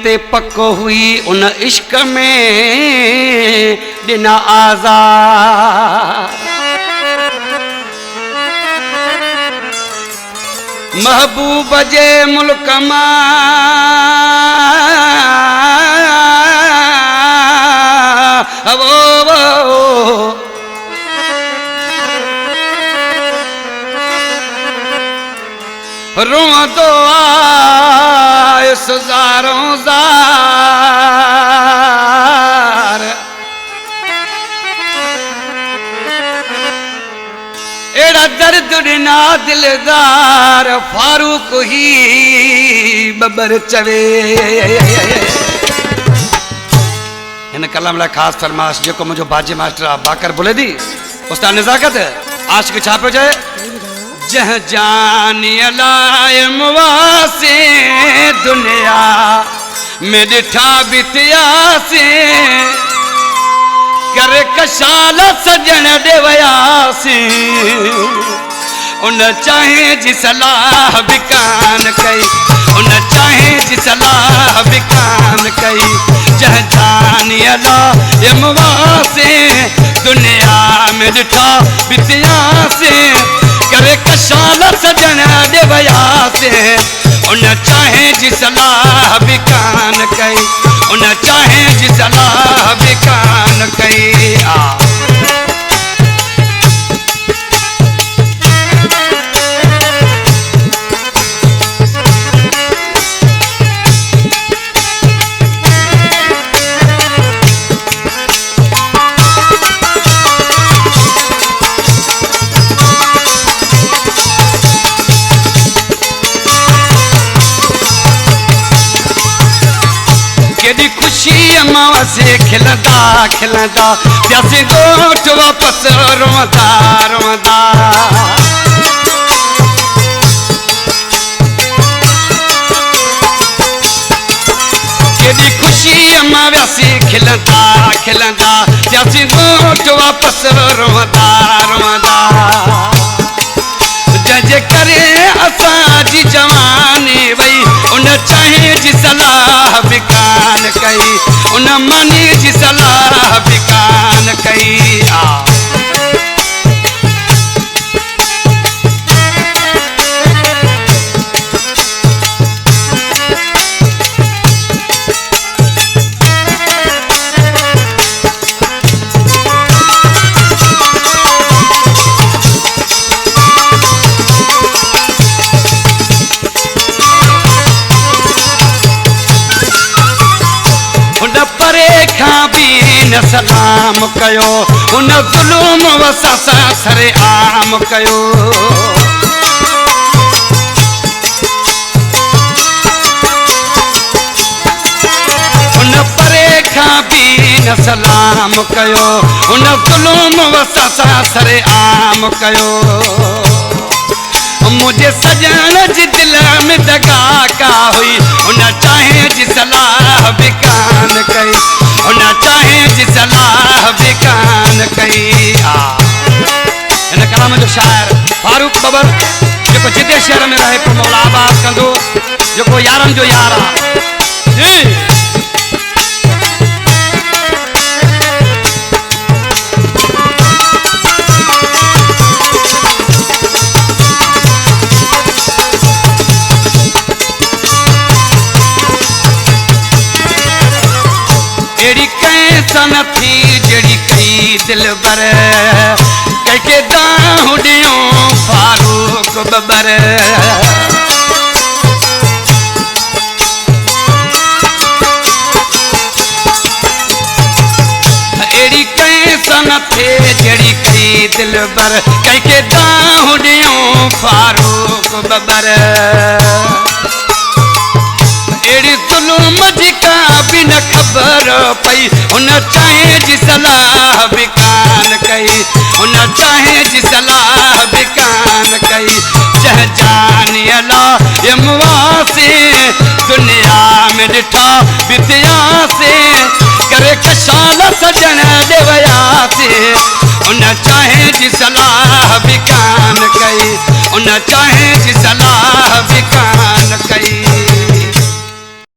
ते पक हुई उन इश्क में दिना आज़ाद। महबूब जे मुल्क मां रोंदो आयुसि ज़ारों ज़ार। एड़ा दर्द ॾिना दिलदार फारूक ही बबर चवे। हिन कलाम लाइ ख़ासि फरमाइश जेको मुंहिंजो बाजे मास्टर आहे बाकर बुलेदी उस्ताद नज़ाकत आशिक़ छा पियो चए? जह जानी अलाए मुवासे दुनिया में ॾिठा बितियासे करे कशाल सजण ॾे वयासी उन चाहे जी सलाह बि कान कई उन चाहे जी सलाह बि कान कई। जह जानी अलाए मुवासे दुनिया में ॾिठा बितियासे करे कशाल सजण ॾे वयासे उन चाहे जी सलाह बि कान कई उन चाहे जी सलाह बि कान कई। केॾी खुशी अमां से खिलंदा खिलंदा प्यासे ॻोठ वापस रोंदा रोंदा। केॾी खुशी अमां व्यासी खिलंदा खिलंदा प्यासे ॻोठ वापस रोंदा रोंदा। जंहिंजे करे असांजी जवानी वई उन चाहे जी सलाह बि कान कई उन मानी जी सलाह बि कान कई। न सलाम कयो उन ज़ुल्म वसा सां सरेआम कयो। उन परे खां बि न सलाम कयो उन ज़ुल्म वसा सां सरेआम कयो। मुझे सजन जी दिल में दगा का हुई उन चाहे जी सलाह बि कान कई उन चाहे जी सलाह बि कान कई। हिन कलाम जो शाइर फारूक बबर जेको जिते शहर में रहे पियो मौला आबाद कंदो जेको यारनि जो यार आहे जी। एड़ी कैसन थी जड़ी कई दिल बर कैके दाहूं ॾियूं फारूक बबर। एड़ी कैसन थे जड़ी कई दिल बर कैके दाहूं ॾियूं फारूक बबर। एड़ी ज़ुल्म जी का बि न ख़बर पई उन चाहे जी सलाह बि कान कई उन चाहे जी सलाह बि कान कई। जह जानी अलाए मुवासे दुनिया में ॾिठा बितियासे करे कशाल सजण ॾे वयासे उन चाहे जी सलाह बि कान कई उन चाहे